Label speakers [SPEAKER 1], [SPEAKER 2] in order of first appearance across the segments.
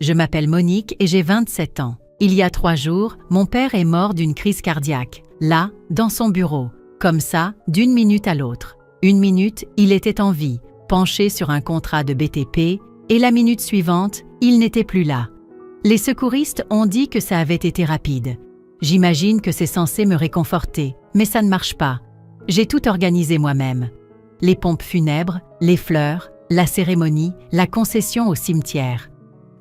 [SPEAKER 1] Je m'appelle Monique et j'ai 27 ans. Il y a 3 jours, mon père est mort d'une crise cardiaque, là, dans son bureau, comme ça, d'une minute à l'autre. Une minute, il était en vie, penché sur un contrat de BTP, et la minute suivante, il n'était plus là. Les secouristes ont dit que ça avait été rapide. J'imagine que c'est censé me réconforter, mais ça ne marche pas. J'ai tout organisé moi-même. Les pompes funèbres, les fleurs, la cérémonie, la concession au cimetière.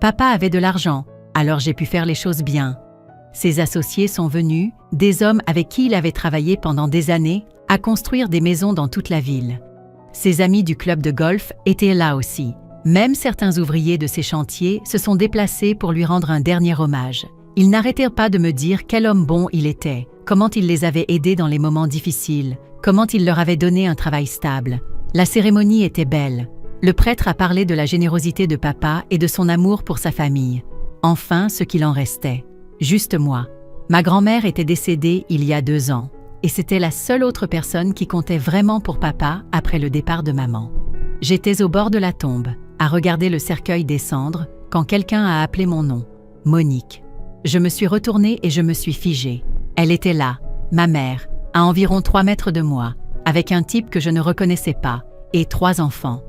[SPEAKER 1] Papa avait de l'argent, alors j'ai pu faire les choses bien. Ses associés sont venus, des hommes avec qui il avait travaillé pendant des années, à construire des maisons dans toute la ville. Ses amis du club de golf étaient là aussi. Même certains ouvriers de ses chantiers se sont déplacés pour lui rendre un dernier hommage. Ils n'arrêtèrent pas de me dire quel homme bon il était, comment il les avait aidés dans les moments difficiles, comment il leur avait donné un travail stable. La cérémonie était belle. Le prêtre a parlé de la générosité de papa et de son amour pour sa famille. Enfin, ce qu'il en restait. Juste moi. Ma grand-mère était décédée il y a 2 ans, et c'était la seule autre personne qui comptait vraiment pour papa après le départ de maman. J'étais au bord de la tombe, à regarder le cercueil descendre, quand quelqu'un a appelé mon nom, Monique. Je me suis retournée et je me suis figée. Elle était là, ma mère, à environ 3 mètres de moi, avec un type que je ne reconnaissais pas, et 3 enfants.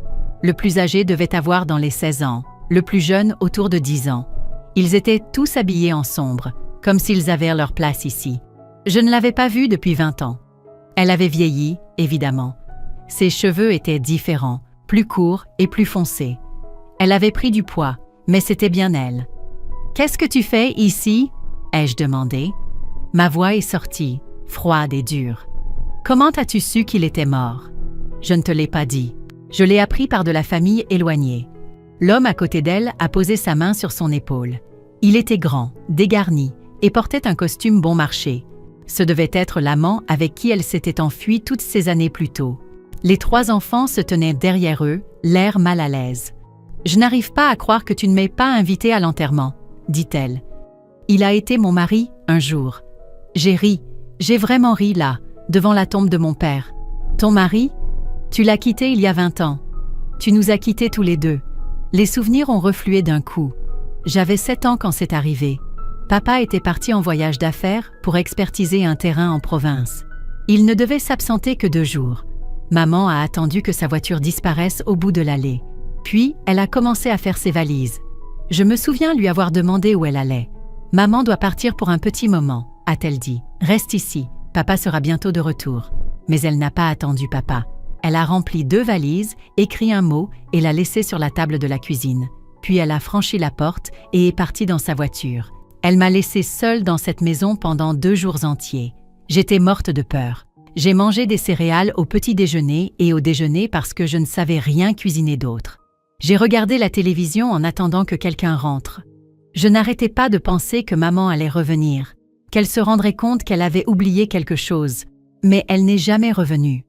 [SPEAKER 1] Le plus âgé devait avoir dans les 16 ans, le plus jeune autour de 10 ans. Ils étaient tous habillés en sombre, comme s'ils avaient leur place ici. Je ne l'avais pas vue depuis 20 ans. Elle avait vieilli, évidemment. Ses cheveux étaient différents, plus courts et plus foncés. Elle avait pris du poids, mais c'était bien elle. « Qu'est-ce que tu fais ici ?» ai-je demandé. Ma voix est sortie, froide et dure. « Comment as-tu su qu'il était mort ?» Je ne te l'ai pas dit. Je l'ai appris par de la famille éloignée. L'homme à côté d'elle a posé sa main sur son épaule. Il était grand, dégarni, et portait un costume bon marché. Ce devait être l'amant avec qui elle s'était enfuie toutes ces années plus tôt. Les 3 enfants se tenaient derrière eux, l'air mal à l'aise. « Je n'arrive pas à croire que tu ne m'aies pas invité à l'enterrement, » dit-elle. « Il a été mon mari, un jour. » J'ai ri, j'ai vraiment ri là, devant la tombe de mon père. « Ton mari ? Tu l'as quitté il y a 20 ans. Tu nous as quittés tous les 2. » Les souvenirs ont reflué d'un coup. J'avais 7 ans quand c'est arrivé. Papa était parti en voyage d'affaires pour expertiser un terrain en province. Il ne devait s'absenter que 2 jours. Maman a attendu que sa voiture disparaisse au bout de l'allée. Puis, elle a commencé à faire ses valises. Je me souviens lui avoir demandé où elle allait. « Maman doit partir pour un petit moment », a-t-elle dit. « Reste ici, papa sera bientôt de retour. » Mais elle n'a pas attendu papa. Elle a rempli 2 valises, écrit un mot et l'a laissé sur la table de la cuisine. Puis elle a franchi la porte et est partie dans sa voiture. Elle m'a laissée seule dans cette maison pendant 2 jours entiers. J'étais morte de peur. J'ai mangé des céréales au petit déjeuner et au déjeuner parce que je ne savais rien cuisiner d'autre. J'ai regardé la télévision en attendant que quelqu'un rentre. Je n'arrêtais pas de penser que maman allait revenir, qu'elle se rendrait compte qu'elle avait oublié quelque chose, mais elle n'est jamais revenue.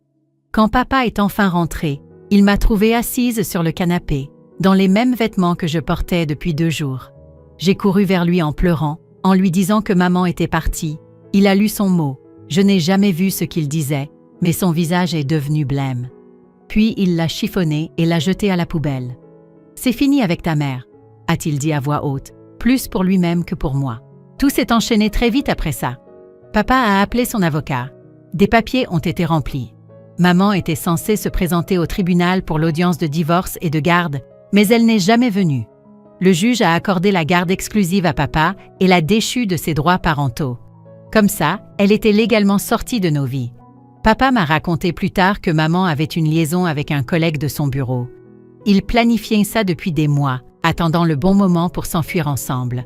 [SPEAKER 1] Quand papa est enfin rentré, il m'a trouvée assise sur le canapé, dans les mêmes vêtements que je portais depuis 2 jours. J'ai couru vers lui en pleurant, en lui disant que maman était partie. Il a lu son mot. Je n'ai jamais vu ce qu'il disait, mais son visage est devenu blême. Puis il l'a chiffonné et l'a jeté à la poubelle. « C'est fini avec ta mère », a-t-il dit à voix haute, plus pour lui-même que pour moi. Tout s'est enchaîné très vite après ça. Papa a appelé son avocat. Des papiers ont été remplis. Maman était censée se présenter au tribunal pour l'audience de divorce et de garde, mais elle n'est jamais venue. Le juge a accordé la garde exclusive à papa et l'a déchu de ses droits parentaux. Comme ça, elle était légalement sortie de nos vies. Papa m'a raconté plus tard que maman avait une liaison avec un collègue de son bureau. Ils planifiaient ça depuis des mois, attendant le bon moment pour s'enfuir ensemble.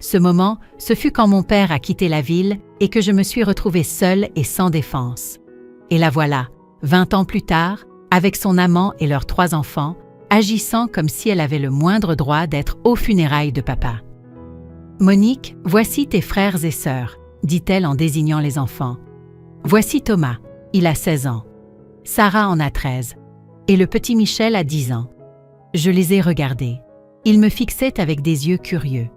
[SPEAKER 1] Ce moment, ce fut quand mon père a quitté la ville et que je me suis retrouvée seule et sans défense. Et la voilà, 20 ans plus tard, avec son amant et leurs 3 enfants, agissant comme si elle avait le moindre droit d'être aux funérailles de papa. « Monique, voici tes frères et sœurs », dit-elle en désignant les enfants. « Voici Thomas, il a 16 ans. Sarah en a 13. Et le petit Michel a 10 ans. » Je les ai regardés. Ils me fixaient avec des yeux curieux.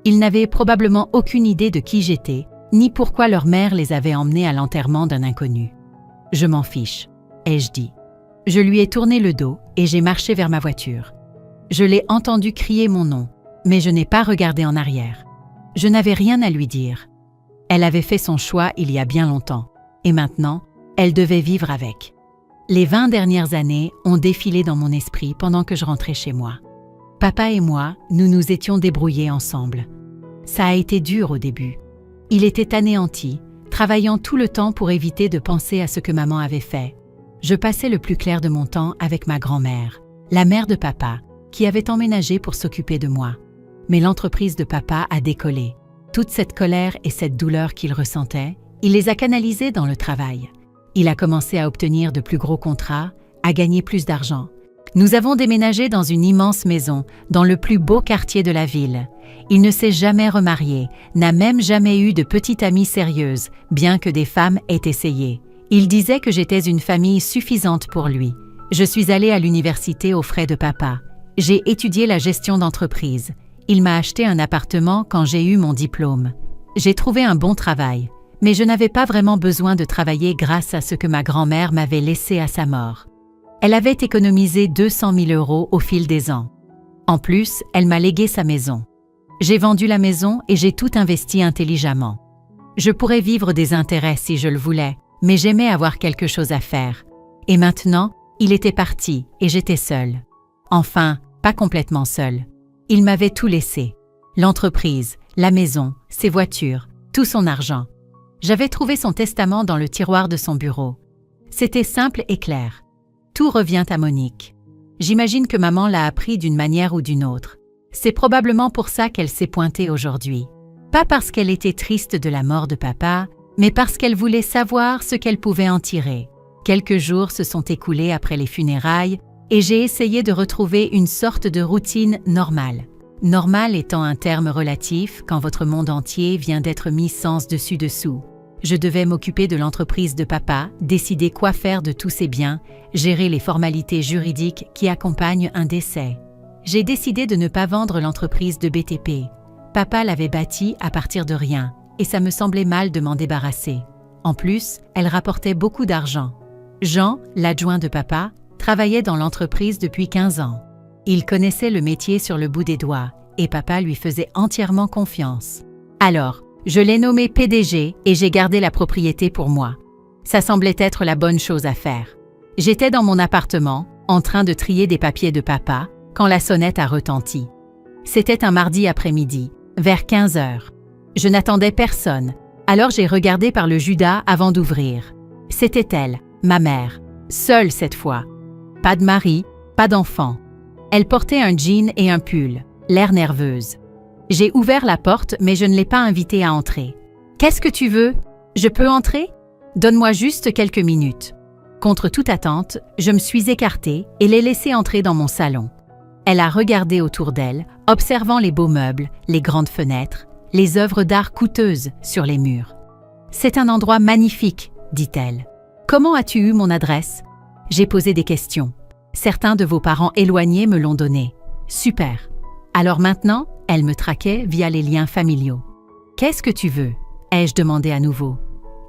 [SPEAKER 1] Ils n'avaient probablement aucune idée de qui j'étais, ni pourquoi leur mère les avait emmenés à l'enterrement d'un inconnu. « Je m'en fiche », ai-je dit. Je lui ai tourné le dos et j'ai marché vers ma voiture. Je l'ai entendu crier mon nom. Mais je n'ai pas regardé en arrière. Je n'avais rien à lui dire. Elle avait fait son choix il y a bien longtemps. Et maintenant, elle devait vivre avec. Les 20 dernières années ont défilé dans mon esprit pendant que je rentrais chez moi. Papa et moi, nous nous étions débrouillés ensemble. Ça a été dur au début. Il était anéanti, travaillant tout le temps pour éviter de penser à ce que maman avait fait. Je passais le plus clair de mon temps avec ma grand-mère, la mère de papa, qui avait emménagé pour s'occuper de moi. Mais l'entreprise de papa a décollé. Toute cette colère et cette douleur qu'il ressentait, il les a canalisées dans le travail. Il a commencé à obtenir de plus gros contrats, à gagner plus d'argent. Nous avons déménagé dans une immense maison, dans le plus beau quartier de la ville. Il ne s'est jamais remarié, n'a même jamais eu de petite amie sérieuse, bien que des femmes aient essayé. Il disait que j'étais une famille suffisante pour lui. Je suis allée à l'université aux frais de papa. J'ai étudié la gestion d'entreprise. Il m'a acheté un appartement quand j'ai eu mon diplôme. J'ai trouvé un bon travail, mais je n'avais pas vraiment besoin de travailler grâce à ce que ma grand-mère m'avait laissé à sa mort. Elle avait économisé 200 000 € au fil des ans. En plus, elle m'a légué sa maison. J'ai vendu la maison et j'ai tout investi intelligemment. Je pourrais vivre des intérêts si je le voulais, mais j'aimais avoir quelque chose à faire. Et maintenant, il était parti et j'étais seule. Enfin, pas complètement seule. Il m'avait tout laissé. L'entreprise, la maison, ses voitures, tout son argent. J'avais trouvé son testament dans le tiroir de son bureau. C'était simple et clair. Tout revient à Monique. J'imagine que maman l'a appris d'une manière ou d'une autre. C'est probablement pour ça qu'elle s'est pointée aujourd'hui. Pas parce qu'elle était triste de la mort de papa, mais parce qu'elle voulait savoir ce qu'elle pouvait en tirer. Quelques jours se sont écoulés après les funérailles et j'ai essayé de retrouver une sorte de routine normale. Normale étant un terme relatif quand votre monde entier vient d'être mis sens dessus-dessous. Je devais m'occuper de l'entreprise de papa, décider quoi faire de tous ses biens, gérer les formalités juridiques qui accompagnent un décès. J'ai décidé de ne pas vendre l'entreprise de BTP. Papa l'avait bâtie à partir de rien, et ça me semblait mal de m'en débarrasser. En plus, elle rapportait beaucoup d'argent. Jean, l'adjoint de papa, travaillait dans l'entreprise depuis 15 ans. Il connaissait le métier sur le bout des doigts, et papa lui faisait entièrement confiance. Alors, je l'ai nommé PDG et j'ai gardé la propriété pour moi. Ça semblait être la bonne chose à faire. J'étais dans mon appartement, en train de trier des papiers de papa, quand la sonnette a retenti. C'était un mardi après-midi, vers 15 heures. Je n'attendais personne, alors j'ai regardé par le Judas avant d'ouvrir. C'était elle, ma mère, seule cette fois. Pas de mari, pas d'enfant. Elle portait un jean et un pull, l'air nerveuse. J'ai ouvert la porte, mais je ne l'ai pas invitée à entrer. « Qu'est-ce que tu veux? Je peux entrer? Donne-moi juste quelques minutes. » Contre toute attente, je me suis écartée et l'ai laissée entrer dans mon salon. Elle a regardé autour d'elle, observant les beaux meubles, les grandes fenêtres, les œuvres d'art coûteuses sur les murs. « C'est un endroit magnifique, dit-elle. Comment as-tu eu mon adresse? » J'ai posé des questions. Certains de vos parents éloignés me l'ont donnée. Super. Alors maintenant, elle me traquait via les liens familiaux. « Qu'est-ce que tu veux ?» ai-je demandé à nouveau.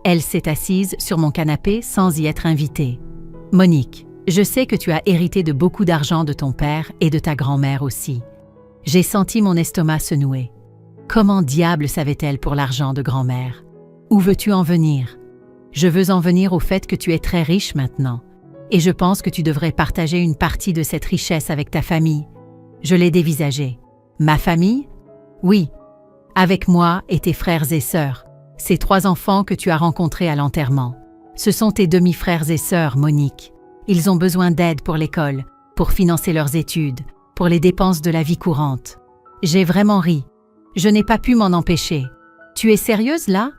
[SPEAKER 1] Elle s'est assise sur mon canapé sans y être invitée. « Monique, je sais que tu as hérité de beaucoup d'argent de ton père et de ta grand-mère aussi. » J'ai senti mon estomac se nouer. Comment diable savait-elle pour l'argent de grand-mère? Où veux-tu en venir? Je veux en venir au fait que tu es très riche maintenant. Et je pense que tu devrais partager une partie de cette richesse avec ta famille. Je l'ai dévisagé. Ma famille? Oui. Avec moi et tes frères et sœurs. Ces 3 enfants que tu as rencontrés à l'enterrement. Ce sont tes demi-frères et sœurs, Monique. Ils ont besoin d'aide pour l'école, pour financer leurs études, pour les dépenses de la vie courante. J'ai vraiment ri. Je n'ai pas pu m'en empêcher. Tu es sérieuse là?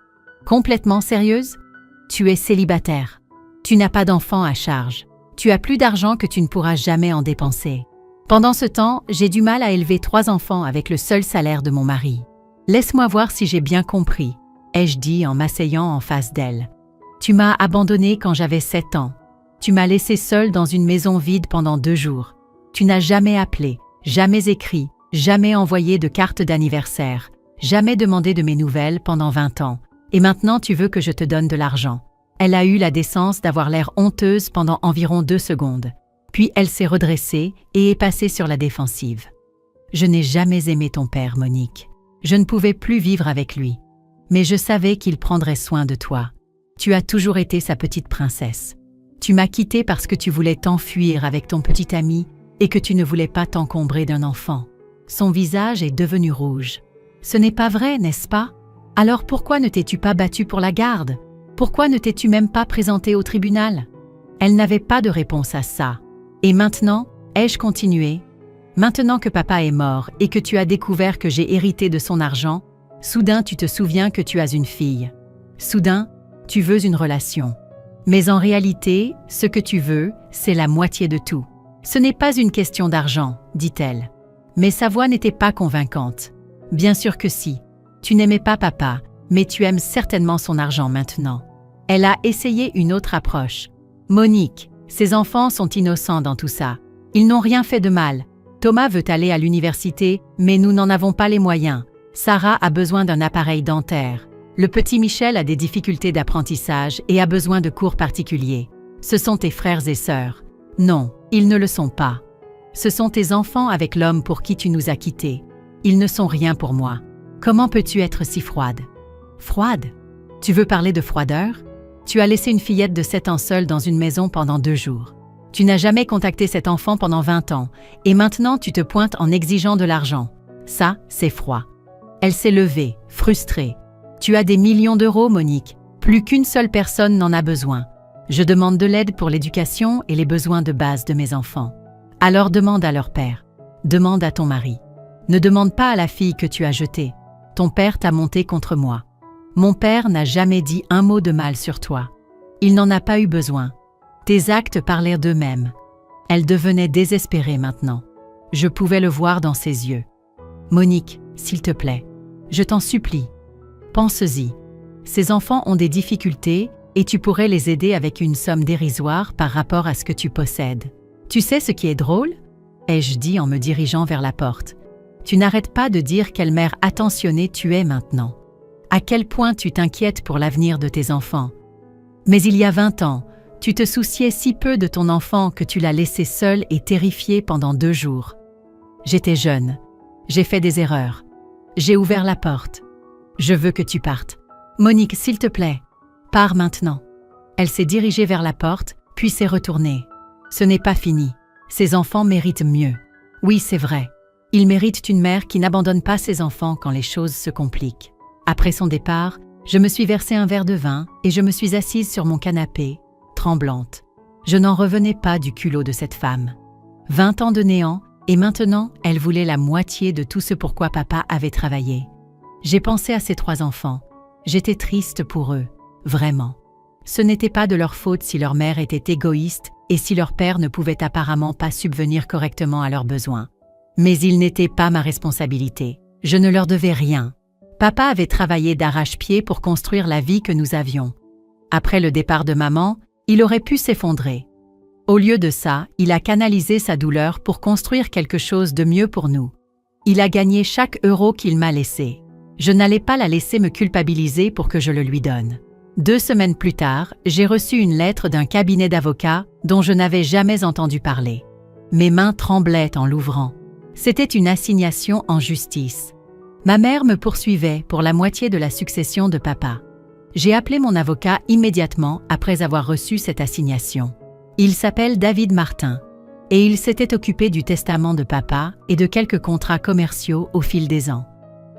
[SPEAKER 1] Complètement sérieuse? Tu es célibataire. Tu n'as pas d'enfants à charge. Tu as plus d'argent que tu ne pourras jamais en dépenser. Pendant ce temps, j'ai du mal à élever 3 enfants avec le seul salaire de mon mari. Laisse-moi voir si j'ai bien compris, ai-je dit en m'asseyant en face d'elle. Tu m'as abandonnée quand j'avais 7 ans. Tu m'as laissée seule dans une maison vide pendant 2 jours. Tu n'as jamais appelé, jamais écrit, jamais envoyé de carte d'anniversaire, jamais demandé de mes nouvelles pendant 20 ans. Et maintenant tu veux que je te donne de l'argent. Elle a eu la décence d'avoir l'air honteuse pendant environ 2 secondes. Puis elle s'est redressée et est passée sur la défensive. Je n'ai jamais aimé ton père, Monique. Je ne pouvais plus vivre avec lui. Mais je savais qu'il prendrait soin de toi. Tu as toujours été sa petite princesse. Tu m'as quittée parce que tu voulais t'enfuir avec ton petit ami et que tu ne voulais pas t'encombrer d'un enfant. » Son visage est devenu rouge. « Ce n'est pas vrai, n'est-ce pas? Alors pourquoi ne t'es-tu pas battue pour la garde? Pourquoi ne t'es-tu même pas présentée au tribunal ?» Elle n'avait pas de réponse à ça. « Et maintenant, ai-je continué? Maintenant que papa est mort et que tu as découvert que j'ai hérité de son argent, soudain tu te souviens que tu as une fille. Soudain, tu veux une relation. Mais en réalité, ce que tu veux, c'est la moitié de tout. Ce n'est pas une question d'argent, dit-elle. Mais sa voix n'était pas convaincante. Bien sûr que si. Tu n'aimais pas papa, mais tu aimes certainement son argent maintenant. Elle a essayé une autre approche. Monique, ces enfants sont innocents dans tout ça. Ils n'ont rien fait de mal. Thomas veut aller à l'université, mais nous n'en avons pas les moyens. Sarah a besoin d'un appareil dentaire. Le petit Michel a des difficultés d'apprentissage et a besoin de cours particuliers. Ce sont tes frères et sœurs. Non, ils ne le sont pas. Ce sont tes enfants avec l'homme pour qui tu nous as quittés. Ils ne sont rien pour moi. Comment peux-tu être si froide? Froide? Tu veux parler de froideur? Tu as laissé une fillette de 7 ans seule dans une maison pendant 2 jours. Tu n'as jamais contacté cet enfant pendant 20 ans, et maintenant tu te pointes en exigeant de l'argent. Ça, c'est froid. Elle s'est levée, frustrée. Tu as des millions d'euros, Monique. Plus qu'une seule personne n'en a besoin. Je demande de l'aide pour l'éducation et les besoins de base de mes enfants. Alors demande à leur père. Demande à ton mari. Ne demande pas à la fille que tu as jetée. Ton père t'a monté contre moi. Mon père n'a jamais dit un mot de mal sur toi. Il n'en a pas eu besoin. Tes actes parlaient d'eux-mêmes. Elle devenait désespérée maintenant. Je pouvais le voir dans ses yeux. Monique, s'il te plaît, je t'en supplie. Pense-y. Ces enfants ont des difficultés et tu pourrais les aider avec une somme dérisoire par rapport à ce que tu possèdes. Tu sais ce qui est drôle? Ai-je dit en me dirigeant vers la porte. Tu n'arrêtes pas de dire quelle mère attentionnée tu es maintenant. À quel point tu t'inquiètes pour l'avenir de tes enfants. Mais il y a 20 ans, tu te souciais si peu de ton enfant que tu l'as laissé seul et terrifié pendant 2 jours. J'étais jeune. J'ai fait des erreurs. J'ai ouvert la porte. Je veux que tu partes. Monique, s'il te plaît, pars maintenant. Elle s'est dirigée vers la porte, puis s'est retournée. Ce n'est pas fini. Ces enfants méritent mieux. Oui, c'est vrai. Ils méritent une mère qui n'abandonne pas ses enfants quand les choses se compliquent. Après son départ, je me suis versé un verre de vin et je me suis assise sur mon canapé, tremblante. Je n'en revenais pas du culot de cette femme. 20 ans de néant, et maintenant, elle voulait la moitié de tout ce pourquoi papa avait travaillé. J'ai pensé à ces 3 enfants. J'étais triste pour eux, vraiment. Ce n'était pas de leur faute si leur mère était égoïste et si leur père ne pouvait apparemment pas subvenir correctement à leurs besoins. Mais ils n'étaient pas ma responsabilité. Je ne leur devais rien. Papa avait travaillé d'arrache-pied pour construire la vie que nous avions. Après le départ de maman, il aurait pu s'effondrer. Au lieu de ça, il a canalisé sa douleur pour construire quelque chose de mieux pour nous. Il a gagné chaque euro qu'il m'a laissé. Je n'allais pas la laisser me culpabiliser pour que je le lui donne. 2 semaines plus tard, j'ai reçu une lettre d'un cabinet d'avocats dont je n'avais jamais entendu parler. Mes mains tremblaient en l'ouvrant. C'était une assignation en justice. Ma mère me poursuivait pour la moitié de la succession de papa. J'ai appelé mon avocat immédiatement après avoir reçu cette assignation. Il s'appelle David Martin, et il s'était occupé du testament de papa et de quelques contrats commerciaux au fil des ans.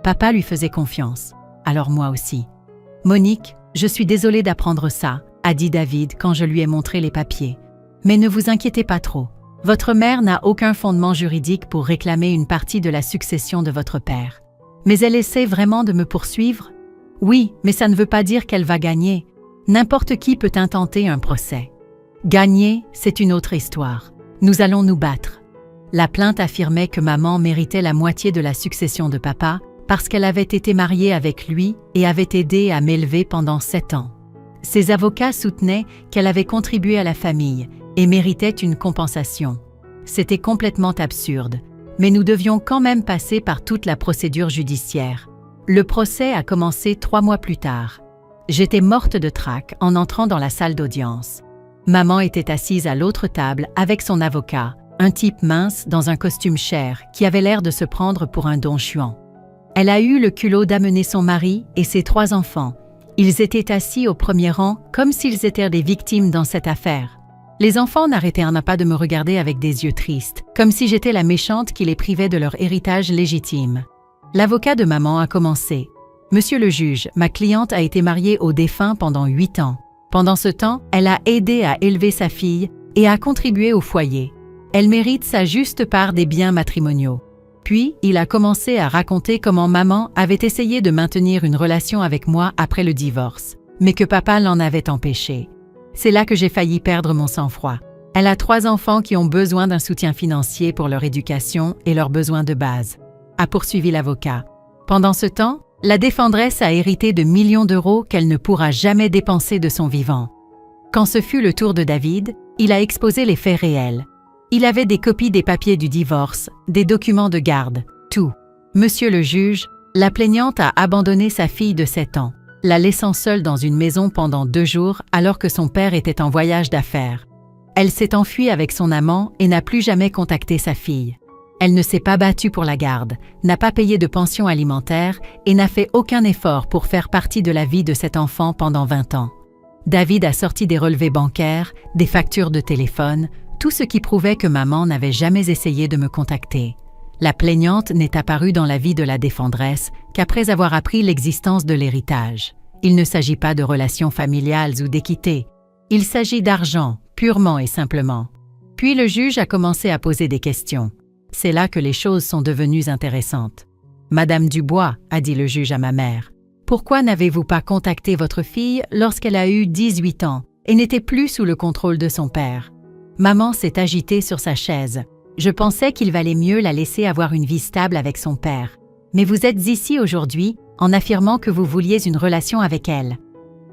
[SPEAKER 1] Papa lui faisait confiance, alors moi aussi. « Monique, je suis désolée d'apprendre ça », a dit David quand je lui ai montré les papiers. « Mais ne vous inquiétez pas trop. Votre mère n'a aucun fondement juridique pour réclamer une partie de la succession de votre père. Mais elle essaie vraiment de me poursuivre? Oui, mais ça ne veut pas dire qu'elle va gagner. N'importe qui peut intenter un procès. Gagner, c'est une autre histoire. Nous allons nous battre. » La plainte affirmait que maman méritait la moitié de la succession de papa parce qu'elle avait été mariée avec lui et avait aidé à m'élever pendant 7 ans. Ses avocats soutenaient qu'elle avait contribué à la famille et méritait une compensation. C'était complètement absurde, mais nous devions quand même passer par toute la procédure judiciaire. Le procès a commencé 3 mois plus tard. J'étais morte de trac en entrant dans la salle d'audience. Maman était assise à l'autre table avec son avocat, un type mince dans un costume cher qui avait l'air de se prendre pour un Don Juan. Elle a eu le culot d'amener son mari et ses 3 enfants. Ils étaient assis au premier rang comme s'ils étaient des victimes dans cette affaire. Les enfants n'arrêtaient pas de me regarder avec des yeux tristes, comme si j'étais la méchante qui les privait de leur héritage légitime. L'avocat de maman a commencé. « Monsieur le juge, ma cliente a été mariée au défunt pendant 8 ans. Pendant ce temps, elle a aidé à élever sa fille et a contribué au foyer. Elle mérite sa juste part des biens matrimoniaux. » Puis, il a commencé à raconter comment maman avait essayé de maintenir une relation avec moi après le divorce, mais que papa l'en avait empêché. C'est là que j'ai failli perdre mon sang-froid. Elle a 3 enfants qui ont besoin d'un soutien financier pour leur éducation et leurs besoins de base, a poursuivi l'avocat. Pendant ce temps, la défendresse a hérité de millions d'euros qu'elle ne pourra jamais dépenser de son vivant. Quand ce fut le tour de David, il a exposé les faits réels. Il avait des copies des papiers du divorce, des documents de garde, tout. Monsieur le juge, la plaignante a abandonné sa fille de 7 ans, la laissant seule dans une maison pendant 2 jours alors que son père était en voyage d'affaires. Elle s'est enfuie avec son amant et n'a plus jamais contacté sa fille. Elle ne s'est pas battue pour la garde, n'a pas payé de pension alimentaire et n'a fait aucun effort pour faire partie de la vie de cet enfant pendant 20 ans. David a sorti des relevés bancaires, des factures de téléphone, tout ce qui prouvait que maman n'avait jamais essayé de me contacter. La plaignante n'est apparue dans la vie de la défendresse qu'après avoir appris l'existence de l'héritage. Il ne s'agit pas de relations familiales ou d'équité. Il s'agit d'argent, purement et simplement. Puis le juge a commencé à poser des questions. C'est là que les choses sont devenues intéressantes. « Madame Dubois, a dit le juge à ma mère, pourquoi n'avez-vous pas contacté votre fille lorsqu'elle a eu 18 ans et n'était plus sous le contrôle de son père ?» Maman s'est agitée sur sa chaise. Je pensais qu'il valait mieux la laisser avoir une vie stable avec son père. Mais vous êtes ici aujourd'hui en affirmant que vous vouliez une relation avec elle.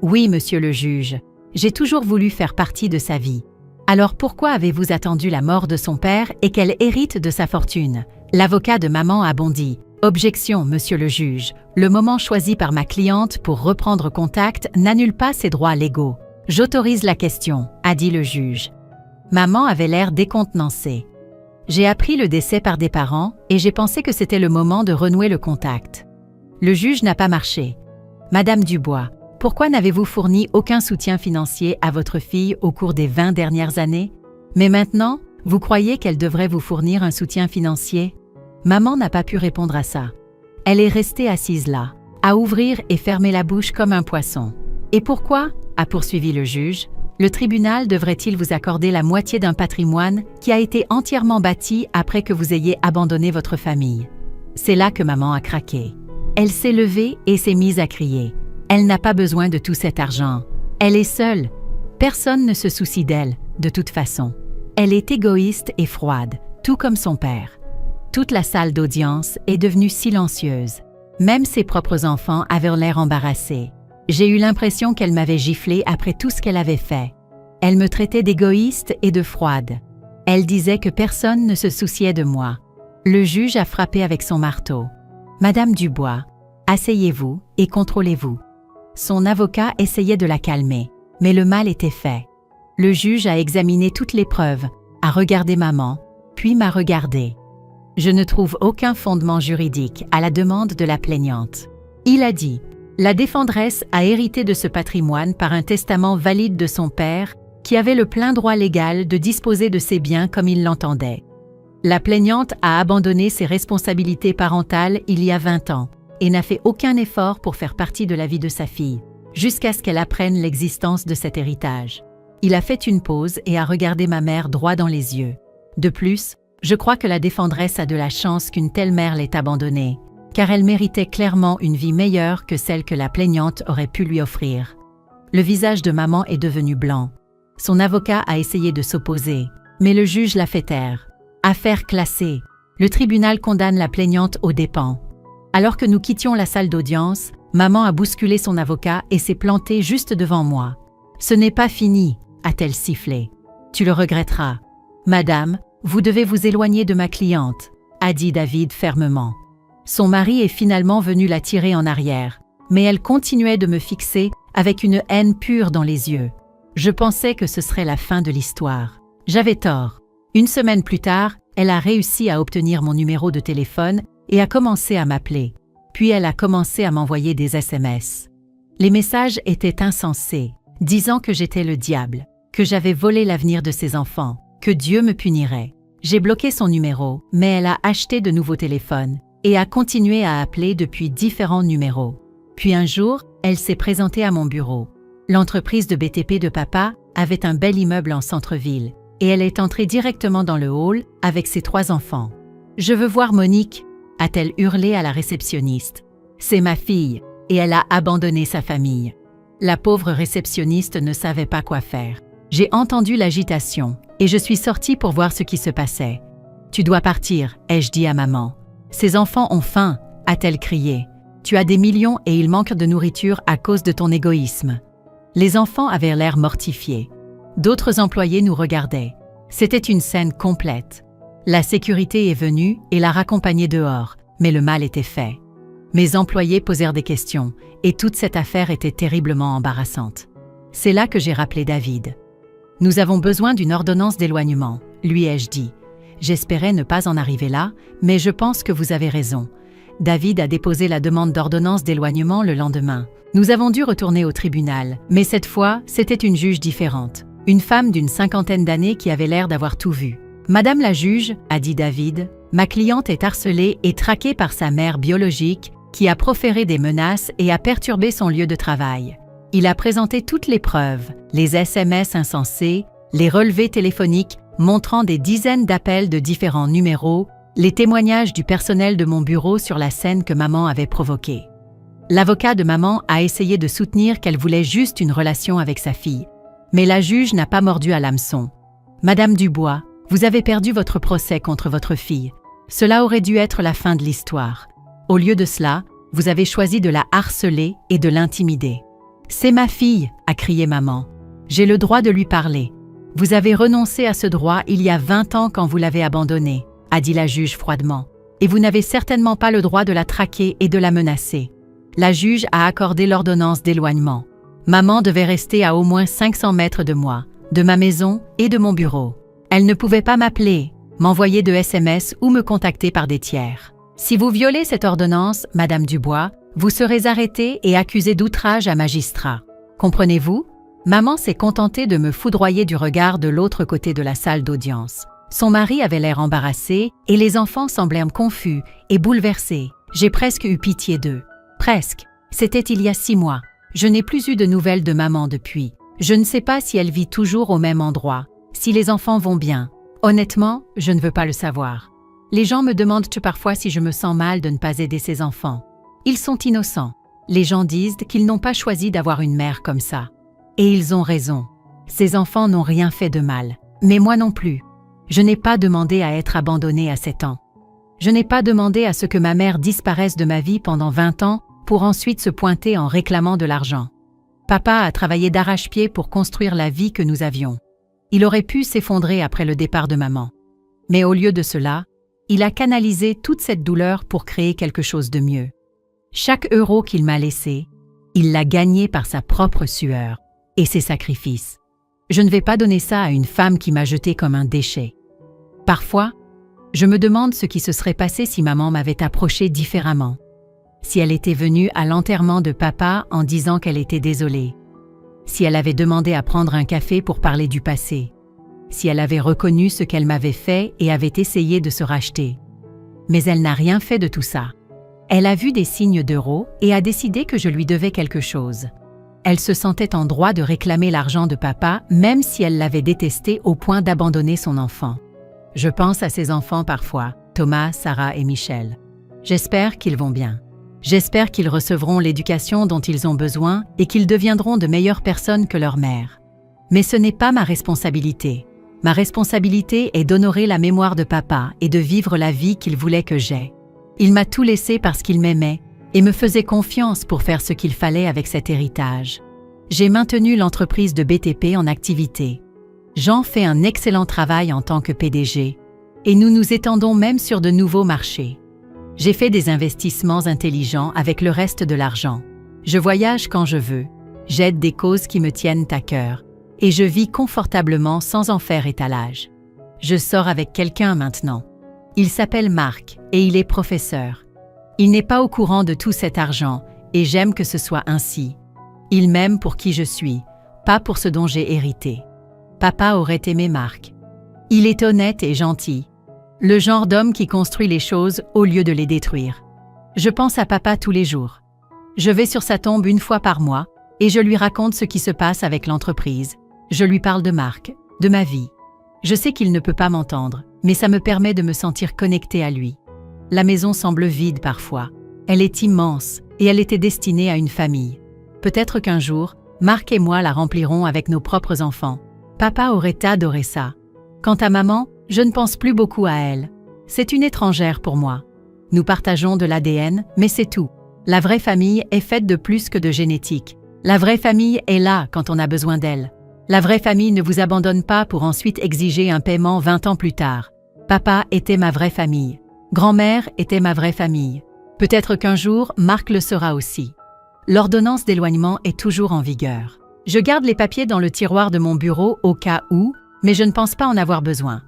[SPEAKER 1] Oui, monsieur le juge. J'ai toujours voulu faire partie de sa vie. Alors pourquoi avez-vous attendu la mort de son père et qu'elle hérite de sa fortune? L'avocat de maman a bondi. Objection, monsieur le juge. Le moment choisi par ma cliente pour reprendre contact n'annule pas ses droits légaux. J'autorise la question, a dit le juge. Maman avait l'air décontenancée. J'ai appris le décès par des parents et j'ai pensé que c'était le moment de renouer le contact. Le juge n'a pas marché. Madame Dubois, pourquoi n'avez-vous fourni aucun soutien financier à votre fille au cours des 20 dernières années? Mais maintenant, vous croyez qu'elle devrait vous fournir un soutien financier? Maman n'a pas pu répondre à ça. Elle est restée assise là, à ouvrir et fermer la bouche comme un poisson. Et pourquoi? A poursuivi le juge. Le tribunal devrait-il vous accorder la moitié d'un patrimoine qui a été entièrement bâti après que vous ayez abandonné votre famille? C'est là que maman a craqué. Elle s'est levée et s'est mise à crier. Elle n'a pas besoin de tout cet argent. Elle est seule. Personne ne se soucie d'elle, de toute façon. Elle est égoïste et froide, tout comme son père. Toute la salle d'audience est devenue silencieuse. Même ses propres enfants avaient l'air embarrassés. J'ai eu l'impression qu'elle m'avait giflé après tout ce qu'elle avait fait. Elle me traitait d'égoïste et de froide. Elle disait que personne ne se souciait de moi. Le juge a frappé avec son marteau. « Madame Dubois, asseyez-vous et contrôlez-vous. » Son avocat essayait de la calmer, mais le mal était fait. Le juge a examiné toutes les preuves, a regardé maman, puis m'a regardé. Je ne trouve aucun fondement juridique à la demande de la plaignante. Il a dit: la défendresse a hérité de ce patrimoine par un testament valide de son père qui avait le plein droit légal de disposer de ses biens comme il l'entendait. La plaignante a abandonné ses responsabilités parentales il y a 20 ans et n'a fait aucun effort pour faire partie de la vie de sa fille, jusqu'à ce qu'elle apprenne l'existence de cet héritage. Il a fait une pause et a regardé ma mère droit dans les yeux. De plus, je crois que la défendresse a de la chance qu'une telle mère l'ait abandonnée, car elle méritait clairement une vie meilleure que celle que la plaignante aurait pu lui offrir. Le visage de maman est devenu blanc. Son avocat a essayé de s'opposer, mais le juge l'a fait taire. Affaire classée. Le tribunal condamne la plaignante aux dépens. Alors que nous quittions la salle d'audience, maman a bousculé son avocat et s'est plantée juste devant moi. « Ce n'est pas fini », a-t-elle sifflé. « Tu le regretteras. »« Madame, vous devez vous éloigner de ma cliente », a dit David fermement. Son mari est finalement venu la tirer en arrière, mais elle continuait de me fixer avec une haine pure dans les yeux. Je pensais que ce serait la fin de l'histoire. J'avais tort. Une semaine plus tard, elle a réussi à obtenir mon numéro de téléphone et a commencé à m'appeler. Puis elle a commencé à m'envoyer des SMS. Les messages étaient insensés, disant que j'étais le diable, que j'avais volé l'avenir de ses enfants, que Dieu me punirait. J'ai bloqué son numéro, mais elle a acheté de nouveaux téléphones et a continué à appeler depuis différents numéros. Puis un jour, elle s'est présentée à mon bureau. L'entreprise de BTP de papa avait un bel immeuble en centre-ville et elle est entrée directement dans le hall avec ses 3 enfants. « Je veux voir Monique », a-t-elle hurlé à la réceptionniste. « C'est ma fille, et elle a abandonné sa famille. » La pauvre réceptionniste ne savait pas quoi faire. J'ai entendu l'agitation et je suis sortie pour voir ce qui se passait. « Tu dois partir », ai-je dit à maman. « Ces enfants ont faim », a-t-elle crié. « Tu as des millions et il manque de nourriture à cause de ton égoïsme. » Les enfants avaient l'air mortifiés. D'autres employés nous regardaient. C'était une scène complète. La sécurité est venue et l'a raccompagnée dehors, mais le mal était fait. Mes employés posèrent des questions et toute cette affaire était terriblement embarrassante. C'est là que j'ai rappelé David. « Nous avons besoin d'une ordonnance d'éloignement », lui ai-je dit. J'espérais ne pas en arriver là, mais je pense que vous avez raison. David a déposé la demande d'ordonnance d'éloignement le lendemain. Nous avons dû retourner au tribunal, mais cette fois, c'était une juge différente. Une femme d'une 50aine d'années qui avait l'air d'avoir tout vu. « Madame la juge, » a dit David, « ma cliente est harcelée et traquée par sa mère biologique qui a proféré des menaces et a perturbé son lieu de travail. Il a présenté toutes les preuves, les SMS insensés, les relevés téléphoniques montrant des dizaines d'appels de différents numéros, les témoignages du personnel de mon bureau sur la scène que maman avait provoquée. L'avocat de maman a essayé de soutenir qu'elle voulait juste une relation avec sa fille. Mais la juge n'a pas mordu à l'hameçon. « Madame Dubois, vous avez perdu votre procès contre votre fille. Cela aurait dû être la fin de l'histoire. Au lieu de cela, vous avez choisi de la harceler et de l'intimider. »« C'est ma fille !» a crié maman. « J'ai le droit de lui parler. Vous avez renoncé à ce droit il y a 20 ans quand vous l'avez abandonnée, » a dit la juge froidement. « Et vous n'avez certainement pas le droit de la traquer et de la menacer. » La juge a accordé l'ordonnance d'éloignement. Maman devait rester à au moins 500 mètres de moi, de ma maison et de mon bureau. Elle ne pouvait pas m'appeler, m'envoyer de SMS ou me contacter par des tiers. Si vous violez cette ordonnance, Madame Dubois, vous serez arrêtée et accusée d'outrage à magistrat. Comprenez-vous? Maman s'est contentée de me foudroyer du regard de l'autre côté de la salle d'audience. Son mari avait l'air embarrassé et les enfants semblaient confus et bouleversés. J'ai presque eu pitié d'eux. Presque. C'était il y a 6 mois. Je n'ai plus eu de nouvelles de maman depuis. Je ne sais pas si elle vit toujours au même endroit, si les enfants vont bien. Honnêtement, je ne veux pas le savoir. Les gens me demandent parfois si je me sens mal de ne pas aider ces enfants. Ils sont innocents. Les gens disent qu'ils n'ont pas choisi d'avoir une mère comme ça. Et ils ont raison. Ces enfants n'ont rien fait de mal. Mais moi non plus. Je n'ai pas demandé à être abandonnée à 7 ans. Je n'ai pas demandé à ce que ma mère disparaisse de ma vie pendant 20 ans pour ensuite se pointer en réclamant de l'argent. Papa a travaillé d'arrache-pied pour construire la vie que nous avions. Il aurait pu s'effondrer après le départ de maman. Mais au lieu de cela, il a canalisé toute cette douleur pour créer quelque chose de mieux. Chaque euro qu'il m'a laissé, il l'a gagné par sa propre sueur et ses sacrifices. Je ne vais pas donner ça à une femme qui m'a jeté comme un déchet. Parfois, je me demande ce qui se serait passé si maman m'avait approché différemment. Si elle était venue à l'enterrement de papa en disant qu'elle était désolée. Si elle avait demandé à prendre un café pour parler du passé. Si elle avait reconnu ce qu'elle m'avait fait et avait essayé de se racheter. Mais elle n'a rien fait de tout ça. Elle a vu des signes d'euros et a décidé que je lui devais quelque chose. Elle se sentait en droit de réclamer l'argent de papa même si elle l'avait détesté au point d'abandonner son enfant. Je pense à ses enfants parfois, Thomas, Sarah et Michel. J'espère qu'ils vont bien. J'espère qu'ils recevront l'éducation dont ils ont besoin et qu'ils deviendront de meilleures personnes que leur mère. Mais ce n'est pas ma responsabilité. Ma responsabilité est d'honorer la mémoire de papa et de vivre la vie qu'il voulait que j'aie. Il m'a tout laissé parce qu'il m'aimait et me faisait confiance pour faire ce qu'il fallait avec cet héritage. J'ai maintenu l'entreprise de BTP en activité. Jean fait un excellent travail en tant que PDG et nous nous étendons même sur de nouveaux marchés. J'ai fait des investissements intelligents avec le reste de l'argent. Je voyage quand je veux, j'aide des causes qui me tiennent à cœur et je vis confortablement sans en faire étalage. Je sors avec quelqu'un maintenant. Il s'appelle Marc et il est professeur. Il n'est pas au courant de tout cet argent et j'aime que ce soit ainsi. Il m'aime pour qui je suis, pas pour ce dont j'ai hérité. Papa aurait aimé Marc. Il est honnête et gentil. Le genre d'homme qui construit les choses au lieu de les détruire. Je pense à papa tous les jours. Je vais sur sa tombe une fois par mois et je lui raconte ce qui se passe avec l'entreprise. Je lui parle de Marc, de ma vie. Je sais qu'il ne peut pas m'entendre, mais ça me permet de me sentir connectée à lui. La maison semble vide parfois. Elle est immense et elle était destinée à une famille. Peut-être qu'un jour, Marc et moi la remplirons avec nos propres enfants. Papa aurait adoré ça. Quant à maman, je ne pense plus beaucoup à elle. C'est une étrangère pour moi. Nous partageons de l'ADN, mais c'est tout. La vraie famille est faite de plus que de génétique. La vraie famille est là quand on a besoin d'elle. La vraie famille ne vous abandonne pas pour ensuite exiger un paiement 20 ans plus tard. Papa était ma vraie famille. Grand-mère était ma vraie famille. Peut-être qu'un jour, Marc le sera aussi. L'ordonnance d'éloignement est toujours en vigueur. Je garde les papiers dans le tiroir de mon bureau au cas où, mais je ne pense pas en avoir besoin.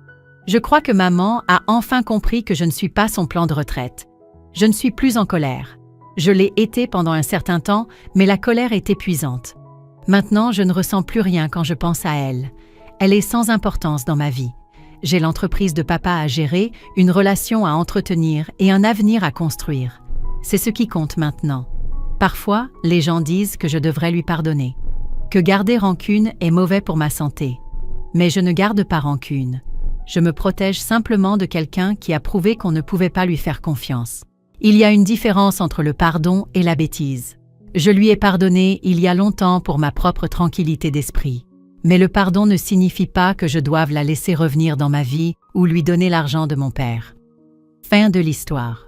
[SPEAKER 1] Je crois que maman a enfin compris que je ne suis pas son plan de retraite. Je ne suis plus en colère. Je l'ai été pendant un certain temps, mais la colère est épuisante. Maintenant, je ne ressens plus rien quand je pense à elle. Elle est sans importance dans ma vie. J'ai l'entreprise de papa à gérer, une relation à entretenir et un avenir à construire. C'est ce qui compte maintenant. Parfois, les gens disent que je devrais lui pardonner, que garder rancune est mauvais pour ma santé. Mais je ne garde pas rancune. Je me protège simplement de quelqu'un qui a prouvé qu'on ne pouvait pas lui faire confiance. Il y a une différence entre le pardon et la bêtise. Je lui ai pardonné il y a longtemps pour ma propre tranquillité d'esprit. Mais le pardon ne signifie pas que je doive la laisser revenir dans ma vie ou lui donner l'argent de mon père. Fin de l'histoire.